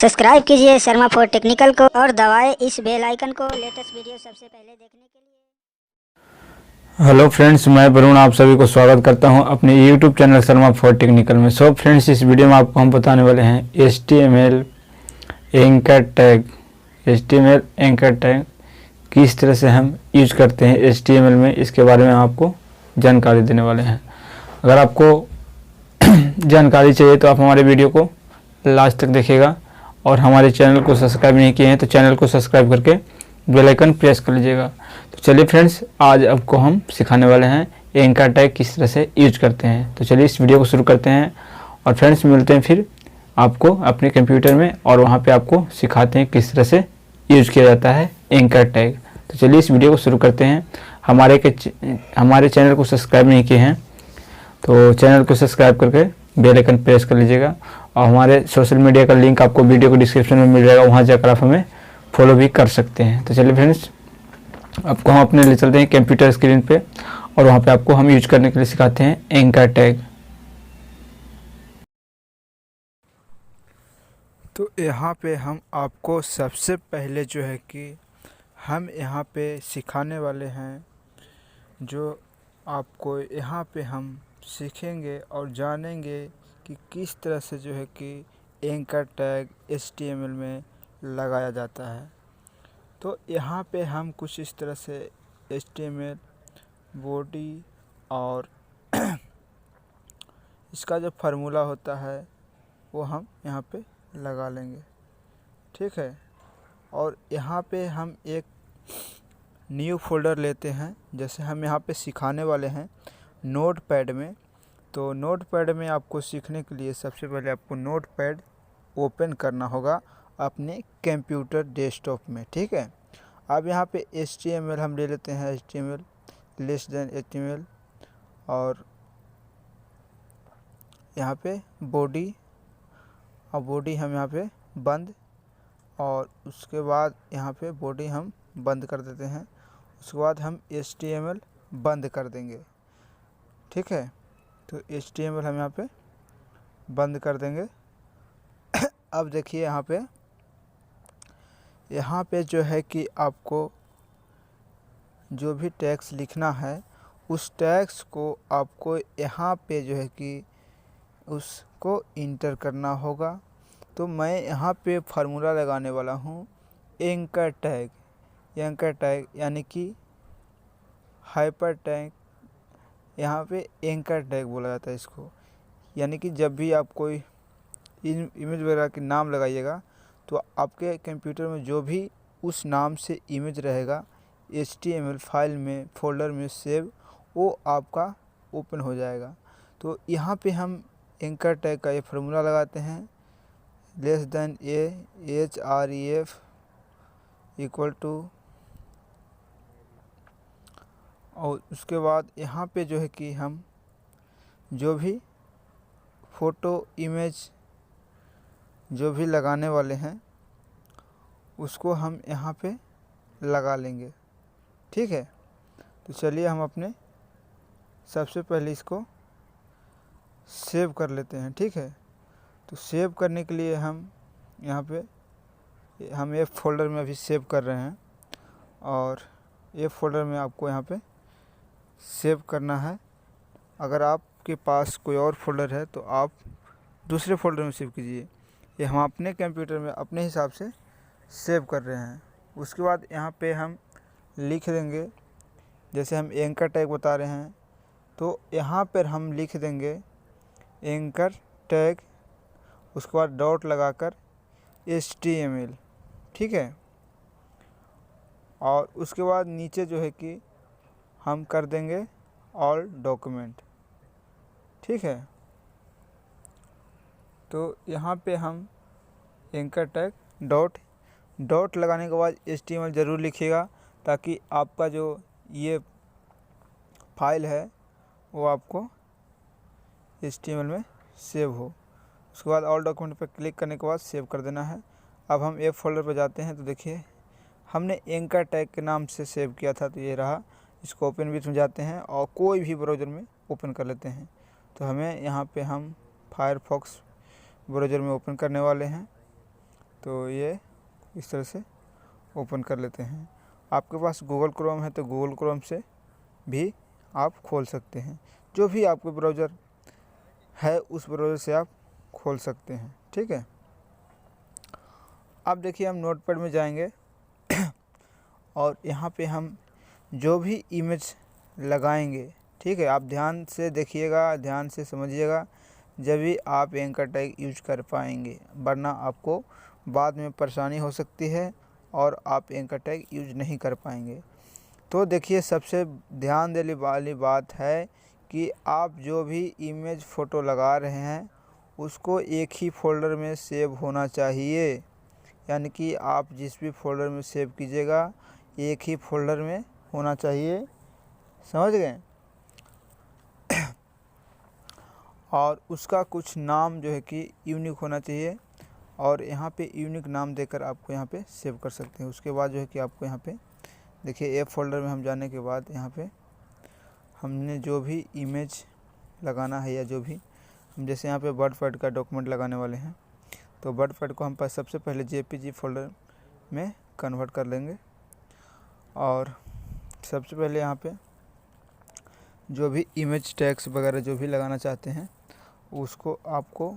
Subscribe कीजिए Sharma four technical को और दबाएं इस बेल आइकन को लेटेस्ट वीडियो सबसे पहले देखने के लिए। हेलो फ्रेंड्स, मैं वरुण आप सभी को स्वागत करता हूं अपने YouTube channel Sharma four technical में। सो फ्रेंड्स, इस वीडियो में आपको हम बताने वाले हैं HTML एंकर टैग किस तरह से हम यूज करते हैं HTML में, इसके बारे में आपको जानकारी देने वाले हैं। अगर आपको जानकारी चाहिए तो आप हमारे वीडियो को लास्ट तक देखिएगा और हमारे चैनल को सब्सक्राइब नहीं किए हैं तो चैनल को सब्सक्राइब करके बेल आइकन प्रेस कर लीजिएगा। तो चलिए फ्रेंड्स, आज आपको हम सिखाने वाले हैं एंकर टैग किस तरह से यूज करते हैं। तो चलिए इस वीडियो को शुरू करते हैं और फ्रेंड्स मिलते हैं फिर आपको अपने कंप्यूटर में और वहाँ पे आपको सिखाते हैं किस तरह से यूज किया जाता है एंकर टैग। तो चलिए इस वीडियो को शुरू करते हैं। हमारे चैनल को सब्सक्राइब नहीं किए हैं तो चैनल को सब्सक्राइब करके बेल आइकन प्रेस कर लीजिएगा और हमारे सोशल मीडिया का लिंक आपको वीडियो को डिस्क्रिप्शन में मिल जाएगा, वहाँ जाकर आप हमें फॉलो भी कर सकते हैं। तो चलिए फ्रेंड्स, आपको हम अपने ले चलते हैं कंप्यूटर स्क्रीन पे और वहाँ पे आपको हम यूज करने के लिए सिखाते हैं एंकर टैग। तो यहाँ पे हम आपको सबसे पहले जो है कि हम यहाँ पे सिखाने वाले हैं, जो आपको यहाँ पे हम सीखेंगे और जानेंगे कि किस तरह से जो है कि एंकर टैग HTML में लगाया जाता है। तो यहाँ पे हम कुछ इस तरह से HTML बॉडी और इसका जो फार्मूला होता है वो हम यहाँ पे लगा लेंगे, ठीक है। और यहाँ पे हम एक न्यू फोल्डर लेते हैं, जैसे हम यहाँ पे सिखाने वाले हैं नोटपैड में। तो नोटपैड में आपको सीखने के लिए सबसे पहले आपको नोटपैड ओपन करना होगा अपने कंप्यूटर डेस्कटॉप में, ठीक है। अब यहाँ पे HTML हम ले लेते हैं, HTML लेस देन HTML, और यहाँ पे बॉडी और बॉडी हम यहाँ पे बंद, और उसके बाद यहाँ पे बॉडी हम बंद कर देते हैं। उसके बाद हम HTML बंद कर देंगे, ठीक है। तो HTML हम यहाँ पे बंद कर देंगे। अब देखिए यहाँ पे जो है कि आपको जो भी टैग्स लिखना है उस टैग्स को आपको यहाँ पे जो है कि उसको इंटर करना होगा। तो मैं यहाँ पे फार्मूला लगाने वाला हूँ एंकर टैग यानी कि हाइपर टैग, यहाँ पे एंकर टैग बोला जाता है इसको। यानी कि जब भी आप कोई इमेज वगैरह के नाम लगाइएगा तो आपके कंप्यूटर में जो भी उस नाम से इमेज रहेगा HTML फाइल में फोल्डर में सेव, वो आपका ओपन हो जाएगा। तो यहाँ पे हम एंकर टैग का ये फार्मूला लगाते हैं, less than href equal to, और उसके बाद यहाँ पे जो है कि हम जो भी फ़ोटो इमेज जो भी लगाने वाले हैं उसको हम यहाँ पे लगा लेंगे, ठीक है। तो चलिए हम अपने सबसे पहले इसको सेव कर लेते हैं, ठीक है। तो सेव करने के लिए हम यहाँ पे हम एक फ़ोल्डर में अभी सेव कर रहे हैं और ये फ़ोल्डर में आपको यहाँ पे सेव करना है। अगर आपके पास कोई और फोल्डर है तो आप दूसरे फोल्डर में सेव कीजिए। ये हम अपने कंप्यूटर में अपने हिसाब से सेव कर रहे हैं। उसके बाद यहाँ पे हम लिख देंगे, जैसे हम एंकर टैग बता रहे हैं तो यहाँ पर हम लिख देंगे एंकर टैग, उसके बाद डॉट लगाकर HTML, ठीक है। और उसके बाद नीचे जो है कि हम कर देंगे ऑल डॉक्यूमेंट, ठीक है। तो यहाँ पे हम एंकर टैग डॉट लगाने के बाद HTML ज़रूर लिखिएगा ताकि आपका जो ये फाइल है वो आपको HTML में सेव हो। उसके बाद ऑल डॉक्यूमेंट पर क्लिक करने के बाद सेव कर देना है। अब हम एक फोल्डर पर जाते हैं तो देखिए हमने एंकर टैग के नाम से सेव किया था, तो ये रहा। इसको ओपन विथ में जाते हैं और कोई भी ब्राउज़र में ओपन कर लेते हैं। तो हमें यहाँ पे हम फायरफॉक्स ब्राउज़र में ओपन करने वाले हैं। तो ये इस तरह से ओपन कर लेते हैं। आपके पास गूगल क्रोम है तो गूगल क्रोम से भी आप खोल सकते हैं। जो भी आपके ब्राउज़र है उस ब्राउज़र से आप खोल सकते हैं। ठीक है, अब देखिए हम नोटपैड में जाएंगे और यहाँ पे हम जो भी इमेज लगाएंगे, ठीक है, आप ध्यान से देखिएगा, ध्यान से समझिएगा, जब भी आप एंकर टैग यूज कर पाएंगे, वरना आपको बाद में परेशानी हो सकती है और आप एंकर टैग यूज नहीं कर पाएंगे। तो देखिए, सबसे ध्यान देने वाली बात है कि आप जो भी इमेज फ़ोटो लगा रहे हैं उसको एक ही फ़ोल्डर में सेव होना चाहिए। यानी कि आप जिस भी फ़ोल्डर में सेव कीजिएगा एक ही फ़ोल्डर में होना चाहिए, समझ गए। और उसका कुछ नाम जो है कि यूनिक होना चाहिए और यहाँ पे यूनिक नाम देकर आपको यहाँ पे सेव कर सकते हैं। उसके बाद जो है कि आपको यहाँ पे देखिए ऐप फ़ोल्डर में हम जाने के बाद यहाँ पे हमने जो भी इमेज लगाना है या जो भी हम जैसे यहाँ पे बर्ड फर्ड का डॉक्यूमेंट लगाने वाले हैं, तो बर्ड फर्ड को हम सबसे पहले JPG फ़ोल्डर में कन्वर्ट कर लेंगे। और सबसे पहले यहाँ पे जो भी इमेज टैग्स वगैरह जो भी लगाना चाहते हैं उसको आपको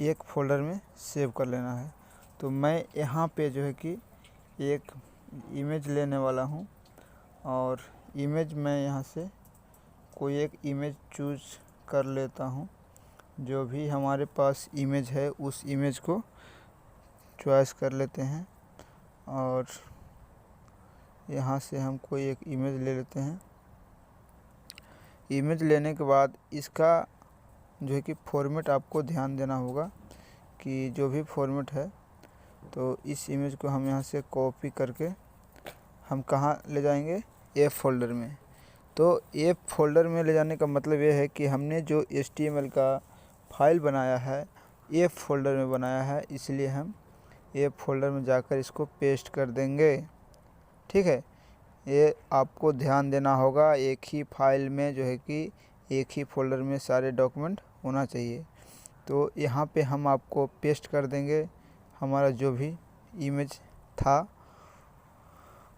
एक फ़ोल्डर में सेव कर लेना है। तो मैं यहाँ पे जो है कि एक इमेज लेने वाला हूँ और इमेज मैं यहाँ से कोई एक इमेज चूज़ कर लेता हूँ। जो भी हमारे पास इमेज है उस इमेज को चॉइस कर लेते हैं और यहाँ से हम कोई एक इमेज ले लेते हैं। इमेज लेने के बाद इसका जो है कि फॉर्मेट आपको ध्यान देना होगा कि जो भी फॉर्मेट है, तो इस इमेज को हम यहाँ से कॉपी करके हम कहाँ ले जाएंगे, ऐप फ़ोल्डर में। तो ऐप फ़ोल्डर में ले जाने का मतलब ये है कि हमने जो HTML का फाइल बनाया है ऐप फ़ोल्डर में बनाया है, इसलिए हम ऐप फ़ोल्डर में जाकर इसको पेस्ट कर देंगे। ठीक है, ये आपको ध्यान देना होगा, एक ही फाइल में जो है कि एक ही फ़ोल्डर में सारे डॉक्यूमेंट होना चाहिए। तो यहाँ पे हम आपको पेस्ट कर देंगे हमारा जो भी इमेज था।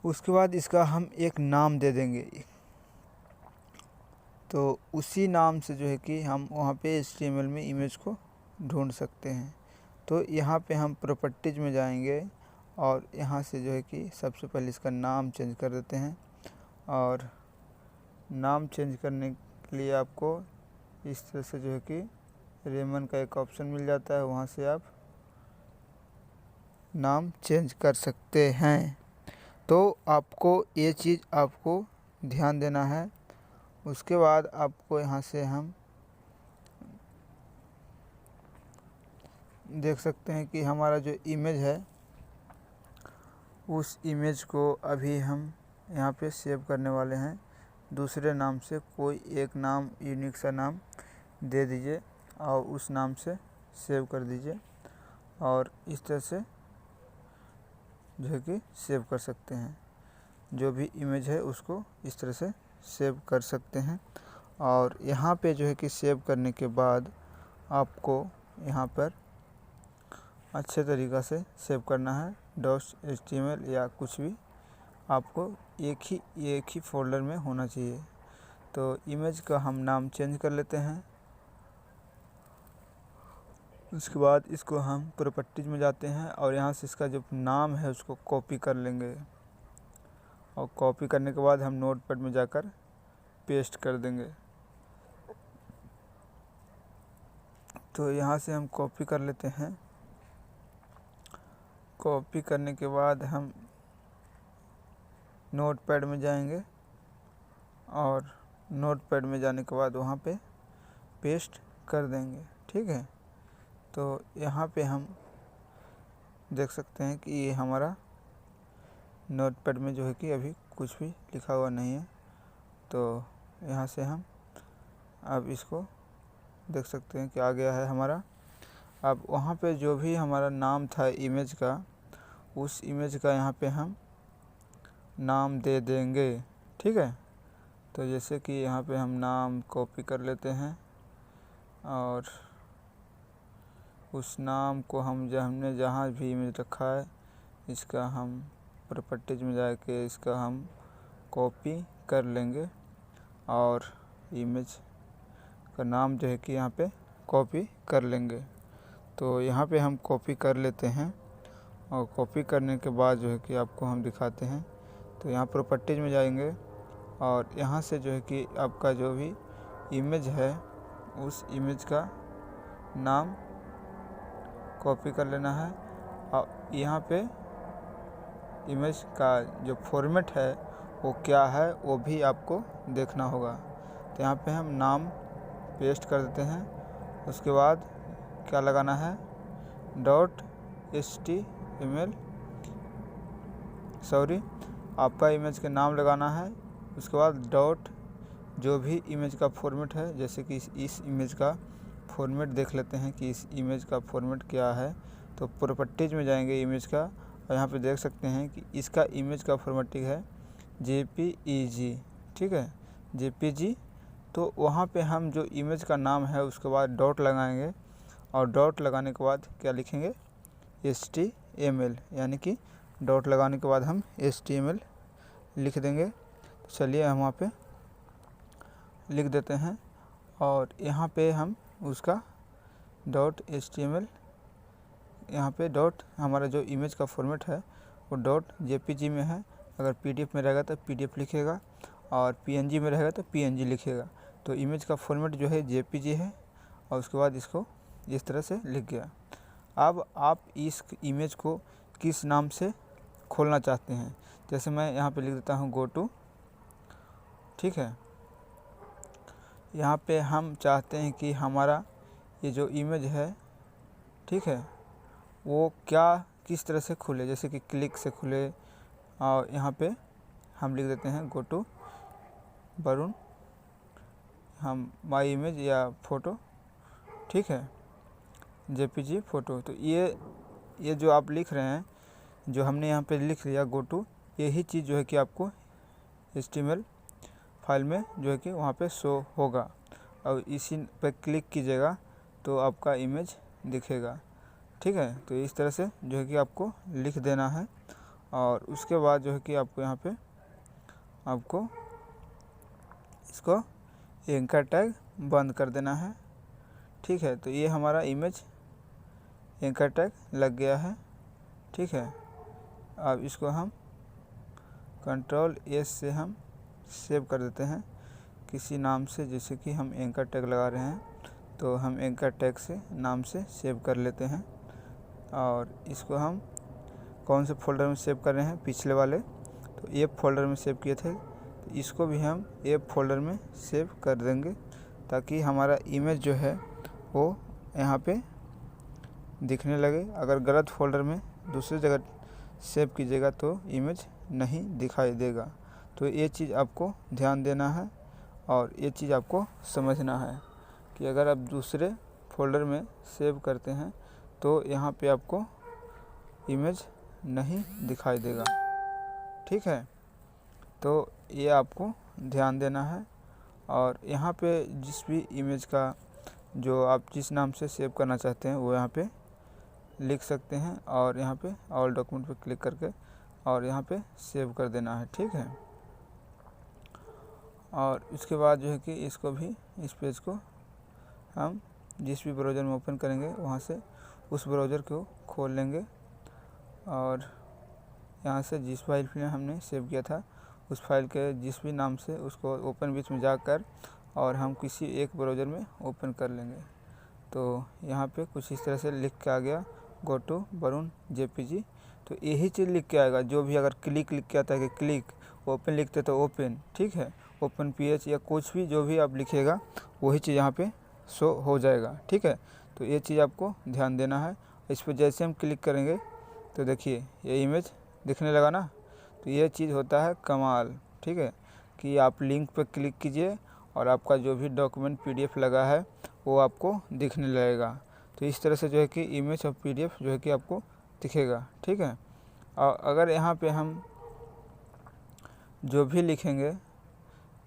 उसके बाद इसका हम एक नाम दे देंगे, तो उसी नाम से जो है कि हम वहाँ पे HTML में इमेज को ढूंढ सकते हैं। तो यहाँ पे हम प्रॉपर्टीज़ में जाएंगे और यहाँ से जो है कि सबसे पहले इसका नाम चेंज कर देते हैं। और नाम चेंज करने के लिए आपको इस तरह से जो है कि रेमन का एक ऑप्शन मिल जाता है, वहाँ से आप नाम चेंज कर सकते हैं। तो आपको ये चीज़ आपको ध्यान देना है। उसके बाद आपको यहाँ से हम देख सकते हैं कि हमारा जो इमेज है उस इमेज को अभी हम यहाँ पे सेव करने वाले हैं। दूसरे नाम से कोई एक नाम यूनिक सा नाम दे दीजिए और उस नाम से सेव कर दीजिए और इस तरह से जो है कि सेव कर सकते हैं। जो भी इमेज है उसको इस तरह से सेव कर सकते हैं। और यहाँ पे जो है कि सेव करने के बाद आपको यहाँ पर अच्छे तरीक़ा से सेव करना है। .html या कुछ भी आपको एक ही फ़ोल्डर में होना चाहिए। तो इमेज का हम नाम चेंज कर लेते हैं। उसके बाद इसको हम प्रॉपर्टीज़ में जाते हैं और यहाँ से इसका जो नाम है उसको कॉपी कर लेंगे और कॉपी करने के बाद हम नोटपैड में जाकर पेस्ट कर देंगे। तो यहाँ से हम कॉपी कर लेते हैं। कॉपी करने के बाद हम नोटपैड में जाएंगे और नोटपैड में जाने के बाद वहाँ पे पेस्ट कर देंगे। ठीक है, तो यहाँ पे हम देख सकते हैं कि ये हमारा नोटपैड में जो है कि अभी कुछ भी लिखा हुआ नहीं है। तो यहाँ से हम अब इसको देख सकते हैं कि आ गया है हमारा। अब वहाँ पे जो भी हमारा नाम था इमेज का, उस इमेज का यहाँ पे हम नाम दे देंगे। ठीक है, तो जैसे कि यहाँ पे हम नाम कॉपी कर लेते हैं और उस नाम को हम हमने जहाँ भी इमेज रखा है इसका हम प्रॉपर्टीज में जाके इसका हम कॉपी कर लेंगे और इमेज का नाम जो है कि यहाँ पे कॉपी कर लेंगे। तो यहाँ पे हम कॉपी कर लेते हैं और कॉपी करने के बाद जो है कि आपको हम दिखाते हैं। तो यहाँ प्रॉपर्टीज में जाएंगे और यहाँ से जो है कि आपका जो भी इमेज है उस इमेज का नाम कॉपी कर लेना है और यहाँ पे इमेज का जो फॉर्मेट है वो क्या है वो भी आपको देखना होगा। तो यहाँ पे हम नाम पेस्ट कर देते हैं। उसके बाद क्या लगाना है, .html आपका इमेज के नाम लगाना है। उसके बाद डॉट जो भी इमेज का फॉर्मेट है, जैसे कि इस इमेज का फॉर्मेट देख लेते हैं कि इस इमेज का फॉर्मेट क्या है। तो प्रॉपर्टीज में जाएंगे इमेज का और यहाँ पे देख सकते हैं कि इसका इमेज का फॉर्मेटिंग है JPEG, ठीक है, JPG। तो वहाँ पे हम जो इमेज का नाम है उसके बाद डॉट लगाएंगे और डॉट लगाने के बाद क्या लिखेंगे, HTML, यानी कि डॉट लगाने के बाद हम HTML लिख देंगे। तो चलिए हम वहाँ पे लिख देते हैं और यहाँ पे हम उसका .html, यहाँ पे डॉट हमारा जो इमेज का फॉर्मेट है वो .jpg में है। अगर PDF में रहेगा तो PDF लिखेगा और PNG में रहेगा तो PNG लिखेगा। तो इमेज का फॉर्मेट जो है JPG है और उसके बाद इसको इस तरह से लिख गया। अब आप इस इमेज को किस नाम से खोलना चाहते हैं, जैसे मैं यहाँ पे लिख देता हूँ GoTo, ठीक है। यहाँ पे हम चाहते हैं कि हमारा ये जो इमेज है, ठीक है, वो किस तरह से खुले, जैसे कि क्लिक से खुले। और यहाँ पे हम लिख देते हैं GoTo वरुण हम माई इमेज या फ़ोटो, ठीक है, JPG फ़ोटो। तो ये जो आप लिख रहे हैं, जो हमने यहाँ पे लिख दिया GoTo, यही चीज़ जो है कि आपको HTML फाइल में जो है कि वहाँ पे शो होगा और इसी पे क्लिक कीजिएगा तो आपका इमेज दिखेगा, ठीक है। तो इस तरह से जो है कि आपको लिख देना है और उसके बाद जो है कि आपको यहाँ पे आपको इसको एंकर टैग बंद कर देना है, ठीक है। तो ये हमारा इमेज एंकर टैग लग गया है, ठीक है। अब इसको हम Ctrl+S से हम सेव कर देते हैं किसी नाम से, जैसे कि हम एंकर टैग लगा रहे हैं तो हम एंकर टैग से नाम से सेव कर लेते हैं। और इसको हम कौन से फोल्डर में सेव कर रहे हैं, पिछले वाले तो ये फोल्डर में सेव किए थे, तो इसको भी हम ये फोल्डर में सेव कर देंगे ताकि हमारा इमेज जो है वो यहाँ पे दिखने लगे। अगर गलत फोल्डर में दूसरी जगह सेव कीजिएगा तो इमेज नहीं दिखाई देगा। तो ये चीज़ आपको ध्यान देना है और ये चीज़ आपको समझना है कि अगर आप दूसरे फोल्डर में सेव करते हैं तो यहाँ पे आपको इमेज नहीं दिखाई देगा, ठीक है। तो ये आपको ध्यान देना है और यहाँ पे जिस भी इमेज का जो आप जिस नाम से सेव करना चाहते हैं वो यहाँ पे लिख सकते हैं और यहाँ पे ऑल डॉक्यूमेंट पे क्लिक करके और यहाँ पे सेव कर देना है, ठीक है। और इसके बाद जो है कि इसको भी, इस पेज को हम जिस भी ब्राउज़र में ओपन करेंगे वहाँ से उस ब्राउज़र को खोल लेंगे और यहाँ से जिस फाइल में हमने सेव किया था उस फाइल के जिस भी नाम से उसको ओपन विथ में जाकर और हम किसी एक ब्राउज़र में ओपन कर लेंगे। तो यहाँ पे कुछ इस तरह से लिख के आ गया GoTo वरुण JPG। तो यही चीज़ लिख के आएगा, जो भी अगर क्लिक लिख के आता है कि क्लिक, ओपन लिखते तो ओपन, ठीक है, ओपन PH या कुछ भी जो भी आप लिखिएगा वही चीज़ यहाँ पे शो हो जाएगा, ठीक है। तो ये चीज़ आपको ध्यान देना है। इस पर जैसे हम क्लिक करेंगे तो देखिए ये इमेज दिखने लगा ना। तो ये चीज़ होता है कमाल, ठीक है, कि आप लिंक पर क्लिक कीजिए और आपका जो भी डॉक्यूमेंट PDF लगा है वो आपको दिखने लगेगा। तो इस तरह से जो है कि इमेज और PDF जो है कि आपको दिखेगा, ठीक है। और अगर यहाँ पे हम जो भी लिखेंगे,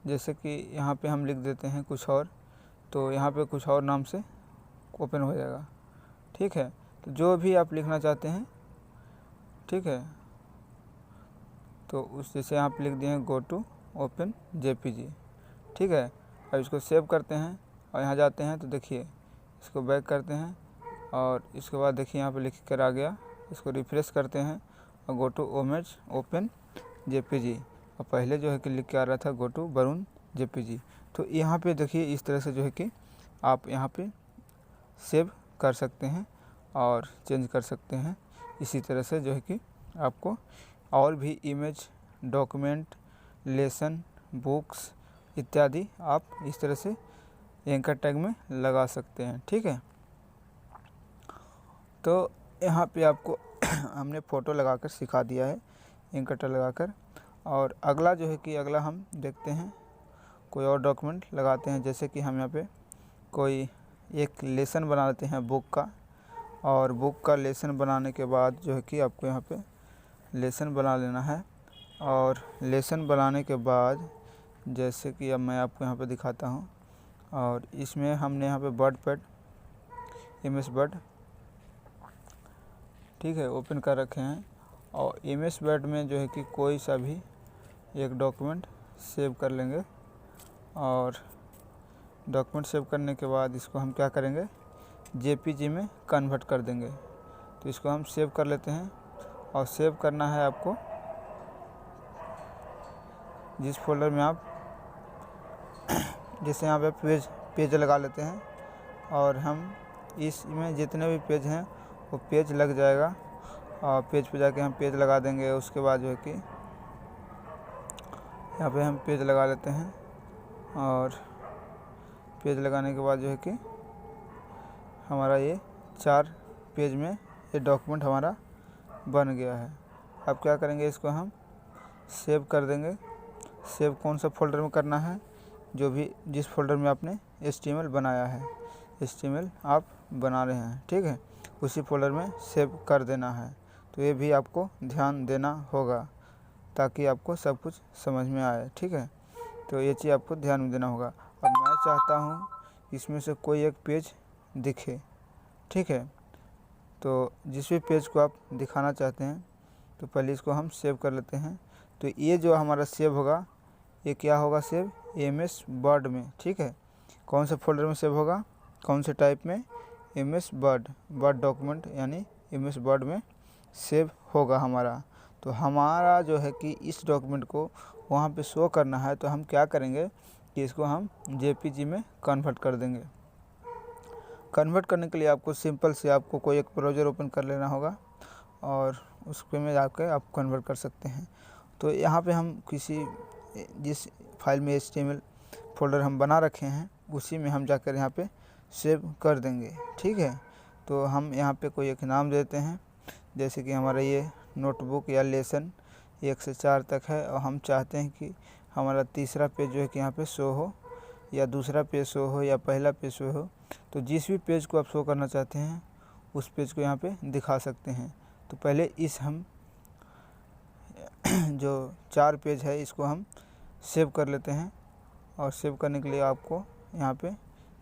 जैसे कि यहाँ पे हम लिख देते हैं कुछ और, तो यहाँ पे कुछ और नाम से ओपन हो जाएगा, ठीक है। तो जो भी आप लिखना चाहते हैं, ठीक है, तो उस जैसे यहाँ पे लिख दिए हैं गो टू ओपन जेपीजी, ठीक है। अब इसको सेव करते हैं और यहाँ जाते हैं तो देखिए इसको बैक करते हैं और इसके बाद देखिए यहाँ पे लिख कर आ गया। इसको रिफ्रेश करते हैं और go to image open JPG, और पहले जो है कि लिख के आ रहा था गो टू वरुण जेपीजी। तो यहाँ पे देखिए इस तरह से जो है कि आप यहाँ पे सेव कर सकते हैं और चेंज कर सकते हैं। इसी तरह से जो है कि आपको और भी इमेज, डॉक्यूमेंट, लेसन, बुक्स इत्यादि आप इस तरह से एंकर टैग में लगा सकते हैं, ठीक है। तो यहाँ पे आपको हमने फ़ोटो लगाकर सिखा दिया है एंकर टैग लगाकर। और अगला जो है कि अगला हम देखते हैं कोई और डॉक्यूमेंट लगाते हैं। जैसे कि हम यहाँ पे कोई एक लेसन बना लेते हैं बुक का, और बुक का लेसन बनाने के बाद जो है कि आपको यहाँ पे लेसन बना लेना है। और लेसन बनाने के बाद जैसे कि अब मैं आपको यहाँ पे दिखाता हूँ, और इसमें हमने यहाँ पे वर्ड पैड एमएस वर्ड, ठीक है, ओपन कर रखे हैं। और एमएस वर्ड में जो है कि कोई सा भी एक डॉक्यूमेंट सेव कर लेंगे, और डॉक्यूमेंट सेव करने के बाद इसको हम क्या करेंगे, जेपीजी में कन्वर्ट कर देंगे। तो इसको हम सेव कर लेते हैं, और सेव करना है आपको जिस फोल्डर में आप जैसे यहाँ पे पेज लगा लेते हैं, और हम इसमें जितने भी पेज हैं वो पेज लग जाएगा, और पेज पे जाके हम पेज लगा देंगे। उसके बाद जो है कि यहाँ पे हम पेज लगा लेते हैं, और पेज लगाने के बाद जो है कि हमारा ये 4 पेज में ये डॉक्यूमेंट हमारा बन गया है। अब क्या करेंगे, इसको हम सेव कर देंगे। सेव कौन सा फोल्डर में करना है, जो भी जिस फोल्डर में आपने HTML बनाया है, HTML आप बना रहे हैं, ठीक है, उसी फोल्डर में सेव कर देना है। तो ये भी आपको ध्यान देना होगा ताकि आपको सब कुछ समझ में आए, ठीक है। तो ये चीज़ आपको ध्यान में देना होगा। अब मैं चाहता हूँ इसमें से कोई एक पेज दिखे, ठीक है। तो जिस भी पेज को आप दिखाना चाहते हैं तो पहले इसको हम सेव कर लेते हैं। तो ये जो हमारा सेव होगा ये क्या होगा, सेव एमएस वर्ड में, ठीक है। कौन से फोल्डर में सेव होगा, कौन से टाइप में, एमएस वर्ड डॉक्यूमेंट यानी एमएस वर्ड में सेव होगा हमारा। तो हमारा जो है कि इस डॉक्यूमेंट को वहाँ पे शो करना है, तो हम क्या करेंगे कि इसको हम जेपीजी में कन्वर्ट कर देंगे। कन्वर्ट करने के लिए आपको सिंपल से आपको कोई एक ब्राउज़र ओपन कर लेना होगा, और उस पे में जाकर आप कन्वर्ट कर सकते हैं। तो यहाँ पे हम जिस फाइल में HTML फोल्डर हम बना रखे हैं उसी में हम जाकर यहाँ पे सेव कर देंगे, ठीक है। तो हम यहाँ पे कोई एक नाम देते हैं, जैसे कि हमारा ये नोटबुक या लेसन 1 से 4 तक है, और हम चाहते हैं कि हमारा तीसरा पेज जो है कि यहाँ पे शो हो, या दूसरा पेज शो हो, या पहला पेज शो हो। तो जिस भी पेज को आप शो करना चाहते हैं उस पेज को यहाँ पे दिखा सकते हैं। तो पहले इस हम जो 4 पेज है इसको हम सेव कर लेते हैं, और सेव करने के लिए आपको यहाँ पे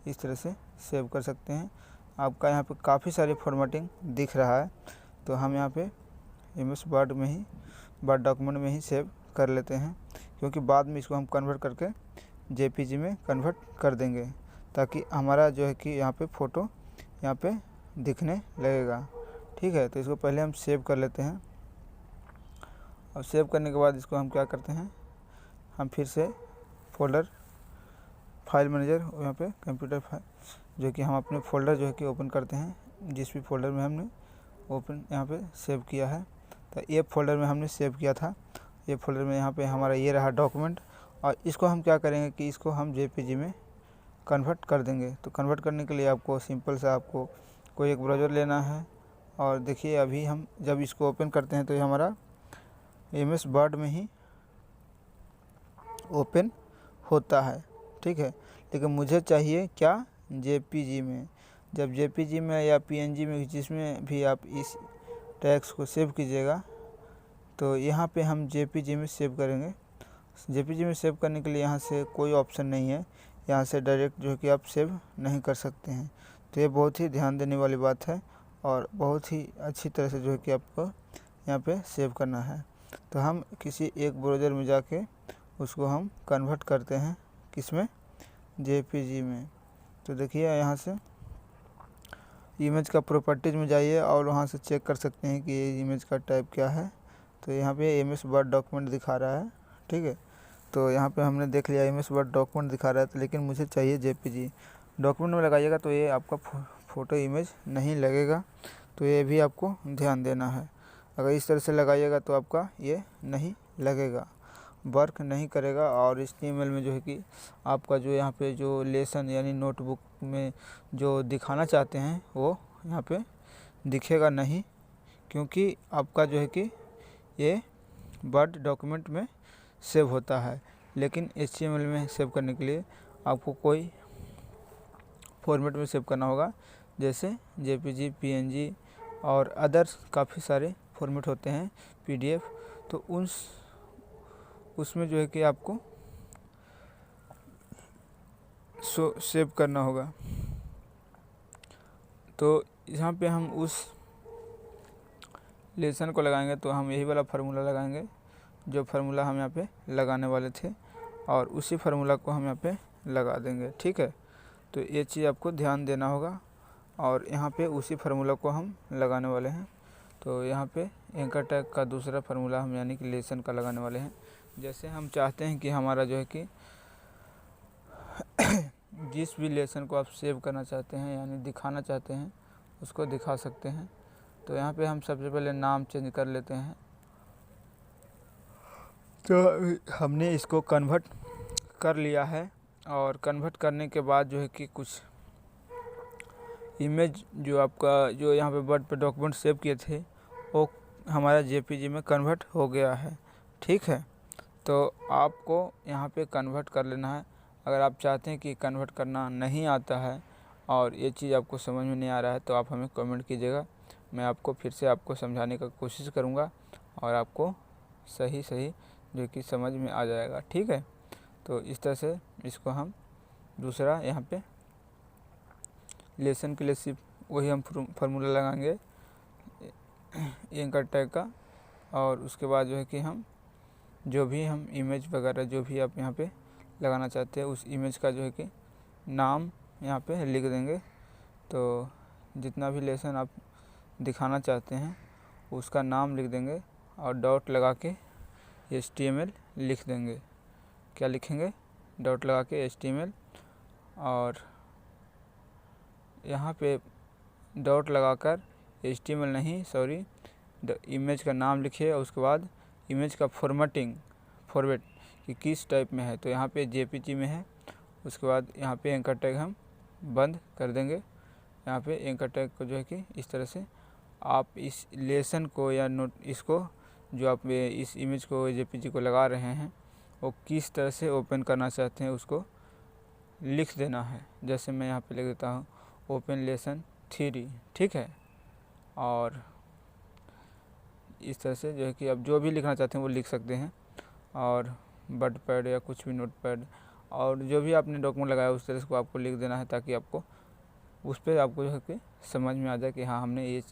इस तरह से सेव कर सकते हैं। आपका यहाँ पे काफ़ी सारी फॉर्मेटिंग दिख रहा है, तो हम यहाँ पे एमएस वर्ड में ही वर्ड डॉक्यूमेंट में ही सेव कर लेते हैं, क्योंकि बाद में इसको हम कन्वर्ट करके जेपीजी में कन्वर्ट कर देंगे, ताकि हमारा जो है कि यहाँ पे फ़ोटो यहाँ पे दिखने लगेगा, ठीक है। तो इसको पहले हम सेव कर लेते हैं, और सेव करने के बाद इसको हम क्या करते हैं, हम फिर से फोल्डर फाइल मैनेजर यहाँ पे कंप्यूटर फाइल जो कि हम अपने फ़ोल्डर जो है कि ओपन करते हैं, जिस भी फोल्डर में हमने ओपन यहाँ पे सेव किया है। तो ये फोल्डर में हमने सेव किया था, ये फोल्डर में यहाँ पे हमारा ये रहा डॉक्यूमेंट, और इसको हम क्या करेंगे कि इसको हम जेपीजी में कन्वर्ट कर देंगे। तो कन्वर्ट करने के लिए आपको सिंपल सा आपको कोई एक ब्राउज़र लेना है, और देखिए अभी हम जब इसको ओपन करते हैं तो ये हमारा एमएस वर्ड में ही ओपन होता है, ठीक है। लेकिन मुझे चाहिए क्या, जेपीजी में। जब जेपीजी में या पीएनजी में जिसमें भी आप इस टैग्स को सेव कीजिएगा, तो यहाँ पे हम जेपीजी में सेव करेंगे। जेपीजी में सेव करने के लिए यहाँ से कोई ऑप्शन नहीं है, यहाँ से डायरेक्ट जो है कि आप सेव नहीं कर सकते हैं। तो ये बहुत ही ध्यान देने वाली बात है, और बहुत ही अच्छी तरह से जो है कि आपको यहाँ पे सेव करना है। तो हम किसी एक ब्राउज़र में जाके उसको हम कन्वर्ट करते हैं, किसमें, जेपीजी में। तो देखिए यहाँ से इमेज का प्रॉपर्टीज़ में जाइए और वहाँ से चेक कर सकते हैं कि ये इमेज का टाइप क्या है। तो यहाँ पे एमएस वर्ड डॉक्यूमेंट दिखा रहा है, ठीक है। तो यहाँ पे हमने देख लिया एमएस वर्ड डॉक्यूमेंट दिखा रहा है, तो लेकिन मुझे चाहिए जेपीजी। डॉक्यूमेंट में लगाइएगा तो ये आपका फ़ोटो इमेज नहीं लगेगा, तो ये भी आपको ध्यान देना है। अगर इस तरह से लगाइएगा तो आपका ये नहीं लगेगा, वर्क नहीं करेगा। और HTML में जो है कि आपका जो यहाँ पे जो लेसन यानी नोटबुक में जो दिखाना चाहते हैं वो यहाँ पे दिखेगा नहीं, क्योंकि आपका जो है कि ये वर्ड डॉक्यूमेंट में सेव होता है। लेकिन HTML में सेव करने के लिए आपको कोई फॉर्मेट में सेव करना होगा, जैसे JPG, PNG और अदर्स काफ़ी सारे फॉर्मेट होते हैं, PDF। तो उसमें जो है कि आपको सेव करना होगा। तो यहाँ पे हम उस लेसन को लगाएंगे तो हम यही वाला फार्मूला लगाएंगे जो फार्मूला हम यहाँ पे लगाने वाले थे, और उसी फार्मूला को हम यहाँ पे लगा देंगे, ठीक है। तो ये चीज़ आपको ध्यान देना होगा, और यहाँ पे उसी फार्मूला को हम लगाने वाले हैं। तो यहाँ पे एंकर टैग का दूसरा फार्मूला हम यानी कि लेसन का लगाने वाले हैं। जैसे हम चाहते हैं कि हमारा जो है कि जिस भी लेसन को आप सेव करना चाहते हैं यानी दिखाना चाहते हैं उसको दिखा सकते हैं। तो यहाँ पे हम सबसे पहले नाम चेंज कर लेते हैं। तो हमने इसको कन्वर्ट कर लिया है, और कन्वर्ट करने के बाद जो है कि कुछ इमेज जो आपका जो यहाँ पे वर्ड पे डॉक्यूमेंट सेव किए थे वो हमारा जेपीजी में कन्वर्ट हो गया है, ठीक है। तो आपको यहाँ पे कन्वर्ट कर लेना है। अगर आप चाहते हैं कि कन्वर्ट करना नहीं आता है और ये चीज़ आपको समझ में नहीं आ रहा है तो आप हमें कमेंट कीजिएगा, मैं आपको फिर से आपको समझाने का कोशिश करूँगा और आपको सही जो कि समझ में आ जाएगा, ठीक है। तो इस तरह से इसको हम दूसरा यहाँ पे लेसन के लिए सिर्फ वही हम फार्मूला लगाएंगे एंकर टैग का, और उसके बाद जो है कि हम जो भी हम इमेज वगैरह जो भी आप यहाँ पे लगाना चाहते हैं उस इमेज का जो है कि नाम यहाँ पे लिख देंगे। तो जितना भी लेसन आप दिखाना चाहते हैं उसका नाम लिख देंगे और डॉट लगा के HTML लिख देंगे। क्या लिखेंगे? डॉट लगा के HTML, और यहाँ पे डॉट लगाकर HTML नहीं सॉरी इमेज का नाम लिखिए, और उसके बाद इमेज का फॉर्मेट कि किस टाइप में है। तो यहाँ पे JPG में है। उसके बाद यहाँ पे एंकर टैग हम बंद कर देंगे। यहाँ पे एंकर टैग को जो है कि इस तरह से आप इस लेसन को या नोट इसको जो आप इस इमेज को JPG को लगा रहे हैं वो किस तरह से ओपन करना चाहते हैं उसको लिख देना है। जैसे मैं यहाँ पे लिख देता हूँ ओपन लेसन 3, ठीक है। और इस तरह से जो है कि आप जो भी लिखना चाहते हैं वो लिख सकते हैं, और वर्ड पैड या कुछ भी नोट पैड और जो भी आपने डॉक्यूमेंट लगाया उस तरह से आपको लिख देना है, ताकि आपको उस पर आपको जो है कि समझ में आ जाए कि हाँ हमने ये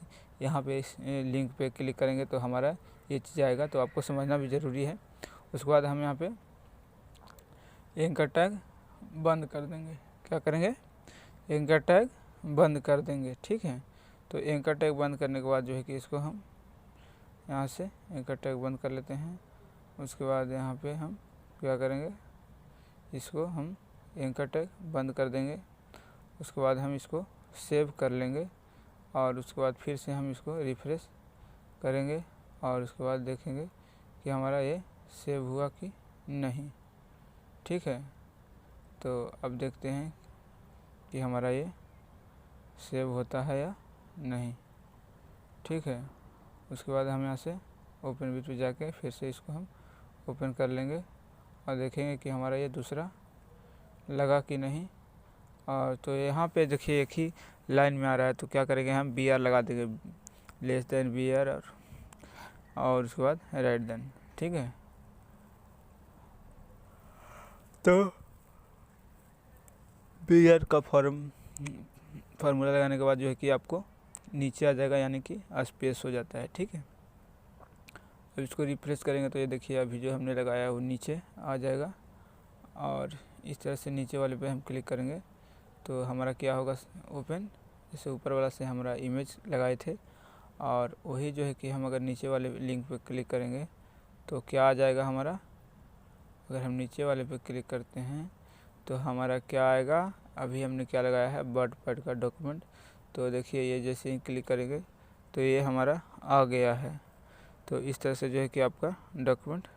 यहाँ पे इस लिंक पे क्लिक करेंगे तो हमारा ये चीज़ आएगा। तो आपको समझना भी ज़रूरी है। उसके बाद हम यहाँ पे एंकर टैग बंद कर देंगे। क्या करेंगे? एंकर टैग बंद कर देंगे, ठीक है। तो एंकर टैग बंद करने के बाद जो है कि इसको हम यहाँ से एंकर टैग बंद कर लेते हैं। उसके बाद यहाँ पे हम क्या करेंगे, इसको हम एंकर टैग बंद कर देंगे। उसके बाद हम इसको सेव कर लेंगे, और उसके बाद फिर से हम इसको रिफ्रेश करेंगे, और उसके बाद देखेंगे कि हमारा ये सेव हुआ कि नहीं, ठीक है। तो अब देखते हैं कि हमारा ये सेव होता है या नहीं, ठीक है। उसके बाद हम यहाँ से ओपन विथ पे जाके फिर से इसको हम ओपन कर लेंगे और देखेंगे कि हमारा ये दूसरा लगा कि नहीं। और तो यहाँ पे देखिए एक ही लाइन में आ रहा है, तो क्या करेंगे हम BR लगा देंगे, लेस देन BR, और उसके बाद राइट देन, ठीक है। तो BR का फार्मूला लगाने के बाद जो है कि आपको नीचे आ जाएगा, यानी कि स्पेस हो जाता है। ठीक है, अब इसको रिफ्रेश करेंगे तो ये देखिए अभी जो हमने लगाया वो नीचे आ जाएगा, और इस तरह से नीचे वाले पे हम क्लिक करेंगे तो हमारा क्या होगा, ओपन। जैसे ऊपर वाला से हमारा इमेज लगाए थे, और वही जो है कि हम अगर नीचे वाले लिंक पे क्लिक करेंगे तो क्या आ जाएगा हमारा। अगर हम नीचे वाले पे क्लिक करते हैं तो हमारा क्या आएगा, अभी हमने क्या लगाया है, वर्डपैड का डॉक्यूमेंट। तो देखिए ये जैसे ही क्लिक करेंगे तो ये हमारा आ गया है। तो इस तरह से जो है कि आपका डॉक्यूमेंट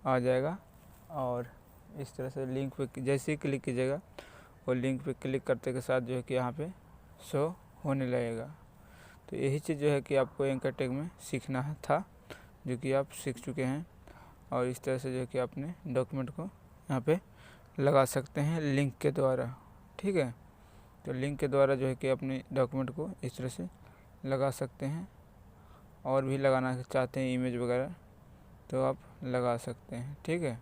आ जाएगा, और इस तरह से लिंक पे जैसे ही क्लिक कीजिएगा वो लिंक पे क्लिक करते के साथ जो है कि यहाँ पे शो होने लगेगा। तो यही चीज़ जो है कि आपको एंकर टैग में सीखना था, जो कि आप सीख चुके हैं, और इस तरह से जो है कि अपने डॉक्यूमेंट को यहाँ पे लगा सकते हैं लिंक के द्वारा। ठीक है, तो लिंक के द्वारा जो है कि अपने डॉक्यूमेंट को इस तरह से लगा सकते हैं, और भी लगाना चाहते हैं इमेज वगैरह तो आप लगा सकते हैं। ठीक है,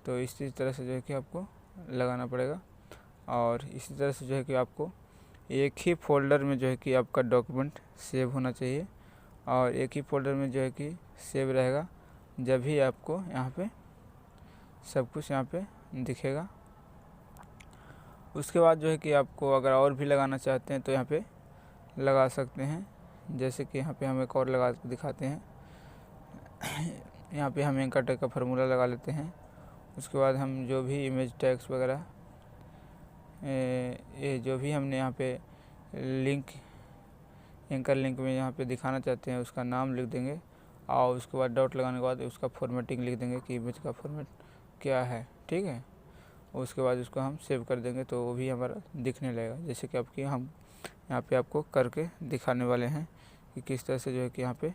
तो इसी तरह से जो है कि आपको लगाना पड़ेगा, और इसी तरह से जो है कि आपको एक ही फोल्डर में जो है कि आपका डॉक्यूमेंट सेव होना चाहिए, और एक ही फोल्डर में जो है कि सेव रहेगा जब भी आपको यहाँ पे सब कुछ यहाँ पे दिखेगा। उसके बाद जो है कि आपको अगर और भी लगाना चाहते हैं तो यहाँ पे लगा सकते हैं। जैसे कि यहाँ पे हम एक और लगा के दिखाते हैं। यहाँ पे हम एंकर टैग का फार्मूला लगा लेते हैं। उसके बाद हम जो भी इमेज टैग्स वगैरह ये जो भी हमने यहाँ पे लिंक एंकर लिंक में यहाँ पे दिखाना चाहते हैं उसका नाम लिख देंगे, और उसके बाद डॉट लगाने के बाद उसका फॉर्मेटिंग लिख देंगे कि इमेज का फॉर्मेट क्या है। ठीक है, उसके बाद उसको हम सेव कर देंगे तो वो भी हमारा दिखने लगेगा। जैसे कि आपकी हम यहाँ पे आपको करके दिखाने वाले हैं कि किस तरह से जो है कि यहाँ पे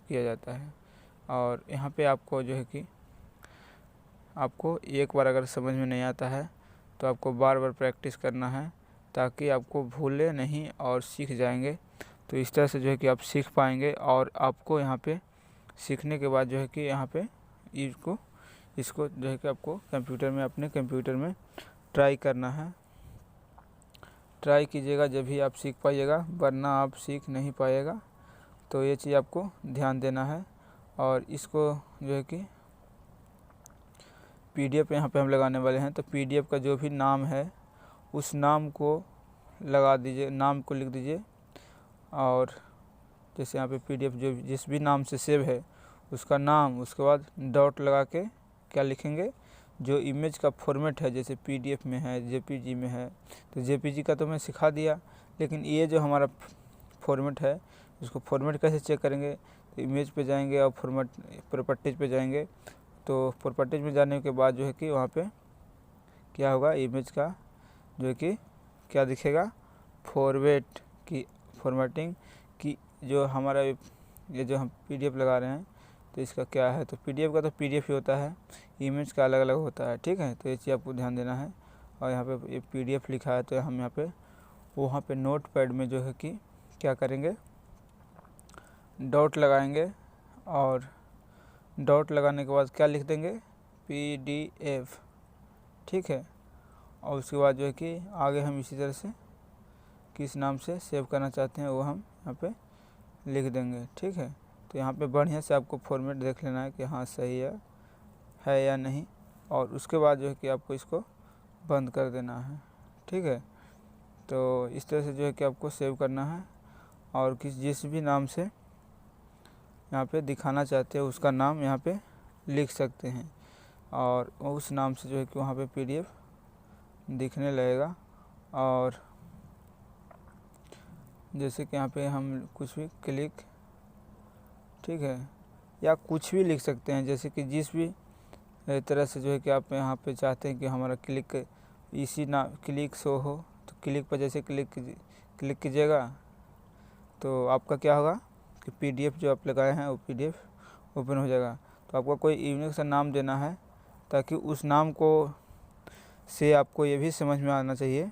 किया जाता है। और यहाँ पे आपको जो है कि आपको एक बार अगर समझ में नहीं आता है तो आपको बार बार प्रैक्टिस करना है, ताकि आपको भूले नहीं और सीख जाएंगे। तो इस तरह से जो है कि आप सीख पाएंगे, और आपको यहाँ पे सीखने के बाद जो है कि यहाँ पे इसको जो है कि आपको कंप्यूटर में अपने कंप्यूटर में ट्राई करना है। ट्राई कीजिएगा जब भी आप सीख पाइएगा, वरना आप सीख नहीं पाइएगा। तो ये चीज़ आपको ध्यान देना है। और इसको जो है कि PDF यहाँ पे हम लगाने वाले हैं, तो PDF का जो भी नाम है उस नाम को लगा दीजिए, नाम को लिख दीजिए। और जैसे यहाँ पे PDF जो जिस भी नाम से सेव है उसका नाम, उसके बाद डॉट लगा के क्या लिखेंगे, जो इमेज का फॉर्मेट है, जैसे PDF में है, JPG में है, तो JPG का तो मैं सिखा दिया, लेकिन ये जो हमारा फॉर्मेट है उसको फॉर्मेट कैसे चेक करेंगे। तो इमेज पे जाएंगे और फॉर्मेट प्रॉपर्टीज पे जाएंगे। तो प्रॉपर्टीज में जाने के बाद जो है कि वहाँ पे क्या होगा, इमेज का जो है कि क्या दिखेगा, फॉर्मेट की फॉर्मेटिंग की जो हमारा ये जो हम PDF लगा रहे हैं तो इसका क्या है। तो PDF का तो PDF ही होता है, इमेज का अलग अलग होता है। ठीक है, तो ये चीज़ आपको ध्यान देना है। और यहाँ पे ये PDF लिखा है तो हम यहाँ पे वहाँ पे नोटपैड में जो है कि क्या करेंगे, डॉट लगाएंगे, और डॉट लगाने के बाद क्या लिख देंगे, PDF। ठीक है, और उसके बाद जो है कि आगे हम इसी तरह से किस नाम से सेव करना चाहते हैं वो हम यहाँ पे लिख देंगे। ठीक है, तो यहाँ पे बढ़िया से आपको फॉर्मेट देख लेना है कि हाँ सही है या नहीं, और उसके बाद जो है कि आपको इसको बंद कर देना है। ठीक है, तो इस तरह से जो है कि आपको सेव करना है, और जिस भी नाम से यहाँ पे दिखाना चाहते हैं उसका नाम यहाँ पे लिख सकते हैं, और उस नाम से जो है कि वहाँ पे PDF दिखने लगेगा। और जैसे कि यहाँ पे हम कुछ भी क्लिक, ठीक है, या कुछ भी लिख सकते हैं, जैसे कि जिस भी तरह से जो है कि आप यहाँ पे चाहते हैं कि हमारा क्लिक इसी नाम क्लिक शो हो, तो क्लिक पर जैसे क्लिक कीजिएगा तो आपका क्या होगा कि PDF जो आप लगाए हैं वो PDF ओपन हो जाएगा। तो आपको कोई यूनिक सा नाम देना है, ताकि उस नाम को से आपको ये भी समझ में आना चाहिए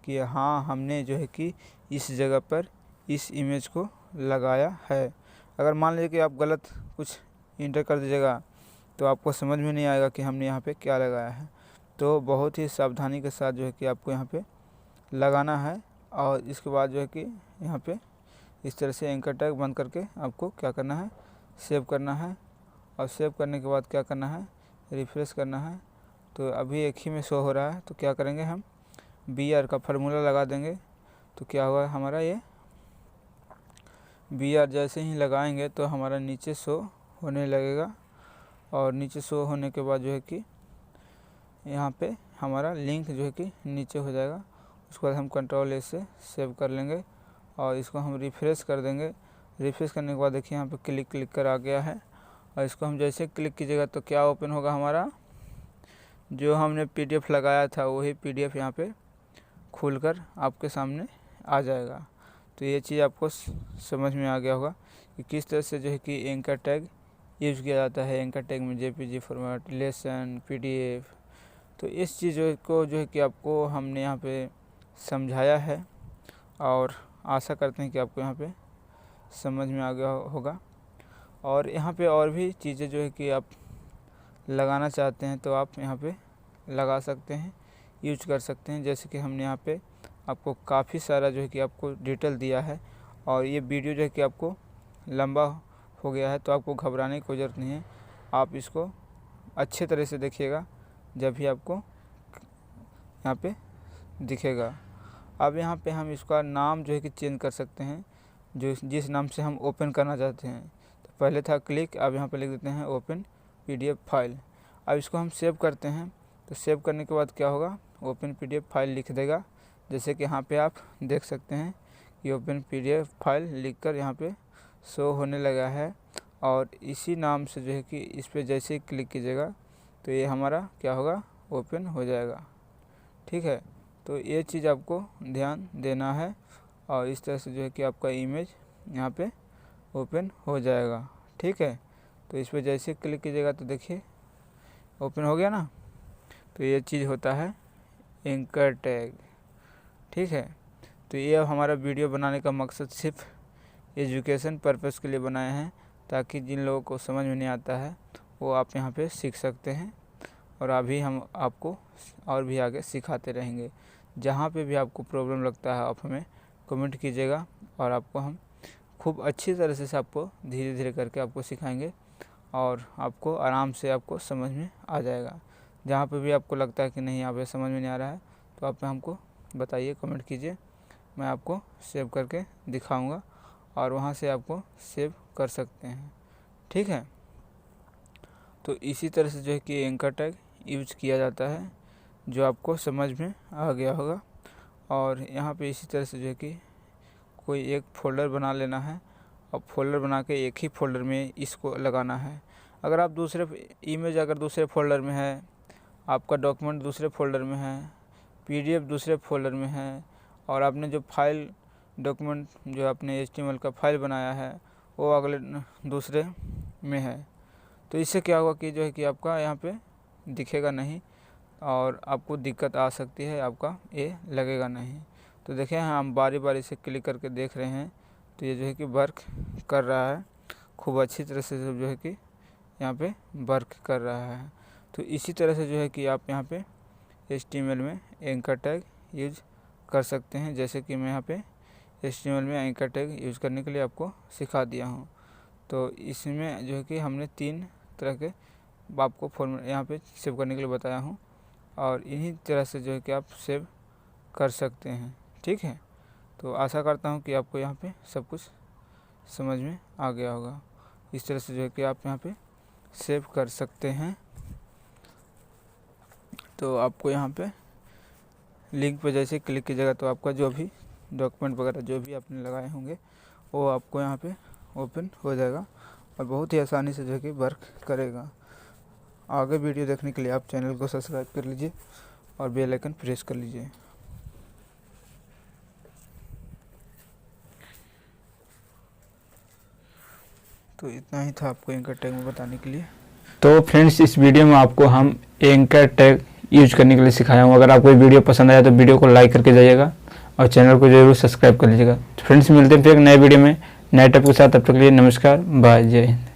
कि हाँ हमने जो है कि इस जगह पर इस इमेज को लगाया है। अगर मान लीजिए कि आप गलत कुछ इंटर कर दीजिएगा तो आपको समझ में नहीं आएगा कि हमने यहाँ पे क्या लगाया है। तो बहुत ही सावधानी के साथ जो है कि आपको यहाँ पे लगाना है, और इसके बाद जो है कि यहाँ पे इस तरह से एंकर टैग बंद करके आपको क्या करना है, सेव करना है। और सेव करने के बाद क्या करना है, रिफ्रेश करना है। तो अभी एक ही में शो हो रहा है, तो क्या करेंगे हम BR का फार्मूला लगा देंगे। तो क्या होगा हमारा, ये BR जैसे ही लगाएंगे तो हमारा नीचे शो होने लगेगा। और नीचे शो होने के बाद जो है कि यहाँ पे हमारा लिंक जो है कि नीचे हो जाएगा। उसके बाद हम Ctrl+A से सेव कर लेंगे और इसको हम रिफ़्रेश कर देंगे। रिफ़्रेश करने के बाद देखिए यहाँ पे क्लिक कर आ गया है। और इसको हम जैसे क्लिक कीजिएगा तो क्या ओपन होगा, हमारा जो हमने PDF लगाया था वही PDF यहाँ पे खुलकर आपके सामने आ जाएगा। तो ये चीज़ आपको समझ में आ गया होगा कि किस तरह से जो है कि एंकर टैग यूज़ किया जाता है। एंकर टैग में JPG फॉर्मेट, लेसन, PDF। तो इस चीज़ को जो है कि आपको हमने यहाँ पे समझाया है और आशा करते हैं कि आपको यहाँ पे समझ में आ गया होगा। और यहाँ पे और भी चीज़ें जो है कि आप लगाना चाहते हैं तो आप यहाँ पे लगा सकते हैं, यूज कर सकते हैं। जैसे कि हमने यहाँ पे आपको काफ़ी सारा जो है कि आपको डिटेल दिया है। और ये वीडियो जो है कि आपको लंबा हो गया है तो आपको घबराने की कोई ज़रूरत नहीं है। आप इसको अच्छे तरह से देखिएगा, जब भी आपको यहाँ पे दिखेगा। अब यहाँ पे हम इसका नाम जो है कि चेंज कर सकते हैं, जो जिस नाम से हम ओपन करना चाहते हैं। तो पहले था क्लिक, अब यहाँ पे लिख देते हैं ओपन PDF फाइल। अब इसको हम सेव करते हैं। तो सेव करने के बाद क्या होगा, ओपन PDF फाइल लिख देगा। जैसे कि यहाँ पे आप देख सकते हैं कि ओपन PDF फाइल लिखकर यहाँ पे शो होने लगा है। और इसी नाम से जो है कि इस पर जैसे ही क्लिक कीजिएगा तो ये हमारा क्या होगा, ओपन हो जाएगा। ठीक है, तो ये चीज़ आपको ध्यान देना है। और इस तरह से जो है कि आपका इमेज यहाँ पे ओपन हो जाएगा। ठीक है, तो इस पर जैसे क्लिक कीजिएगा तो देखिए ओपन हो गया ना। तो ये चीज़ होता है एंकर टैग। ठीक है, तो ये हमारा वीडियो बनाने का मकसद सिर्फ एजुकेशन पर्पस के लिए बनाए हैं, ताकि जिन लोगों को समझ में नहीं आता है वो आप यहाँ पे सीख सकते हैं। और अभी हम आपको और भी आगे सिखाते रहेंगे। जहाँ पे भी आपको प्रॉब्लम लगता है आप हमें कमेंट कीजिएगा और आपको हम खूब अच्छी तरह से आपको धीरे धीरे करके आपको सिखाएंगे और आपको आराम से आपको समझ में आ जाएगा। जहाँ पे भी आपको लगता है कि नहीं यहाँ पे समझ में नहीं आ रहा है तो आप हमको बताइए, कमेंट कीजिए, मैं आपको सेव करके दिखाऊंगा और वहाँ से आपको सेव कर सकते हैं। ठीक है, तो इसी तरह से जो है कि एंकर टैग यूज किया जाता है, जो आपको समझ में आ गया होगा। और यहाँ पे इसी तरह से जो है कि कोई एक फ़ोल्डर बना लेना है और फ़ोल्डर बना के एक ही फ़ोल्डर में इसको लगाना है। अगर आप दूसरे इमेज अगर दूसरे फ़ोल्डर में है, आपका डॉक्यूमेंट दूसरे फ़ोल्डर में है, PDF दूसरे फ़ोल्डर में है और आपने जो फाइल डॉक्यूमेंट जो आपने HTML का फाइल बनाया है वो अगले दूसरे में है, तो इससे क्या होगा कि जो है कि आपका यहाँ पे दिखेगा नहीं और आपको दिक्कत आ सकती है, आपका ये लगेगा नहीं। तो देखें हम बारी बारी से क्लिक करके देख रहे हैं तो ये जो है कि वर्क कर रहा है, खूब अच्छी तरह से जो है कि यहाँ पे वर्क कर रहा है। तो इसी तरह से जो है कि आप यहाँ पे HTML में एंकर टैग यूज कर सकते हैं। जैसे कि मैं यहाँ पे HTML में एंकर टैग यूज़ करने के लिए आपको सिखा दिया हूँ। तो इसमें जो है कि हमने 3 तरह के आपको फॉर्मेट यहाँ पे सेव करने के लिए बताया हूँ और इन्हीं तरह से जो है कि आप सेव कर सकते हैं। ठीक है, तो आशा करता हूँ कि आपको यहाँ पे सब कुछ समझ में आ गया होगा। इस तरह से जो है कि आप यहाँ पे सेव कर सकते हैं। तो आपको यहाँ पे लिंक पे जैसे क्लिक कीजिएगा तो आपका जो भी डॉक्यूमेंट वगैरह जो भी आपने लगाए होंगे वो आपको यहाँ पे ओपन हो जाएगा और बहुत ही आसानी से जो है कि वर्क करेगा। आगे वीडियो देखने के लिए आप चैनल को सब्सक्राइब कर लीजिए और बेल आइकन प्रेस कर लीजिए। तो इतना ही था आपको एंकर टैग में बताने के लिए। तो फ्रेंड्स, इस वीडियो में आपको हम एंकर टैग यूज करने के लिए सिखाया हूँ। अगर आपको वीडियो पसंद आया तो वीडियो को लाइक करके जाइएगा और चैनल को जरूर सब्सक्राइब कर लीजिएगा। तो फ्रेंड्स, मिलते हैं फिर एक नए वीडियो में नए टॉपिक के साथ। तब तक के लिए नमस्कार, बाय, जय हिंद।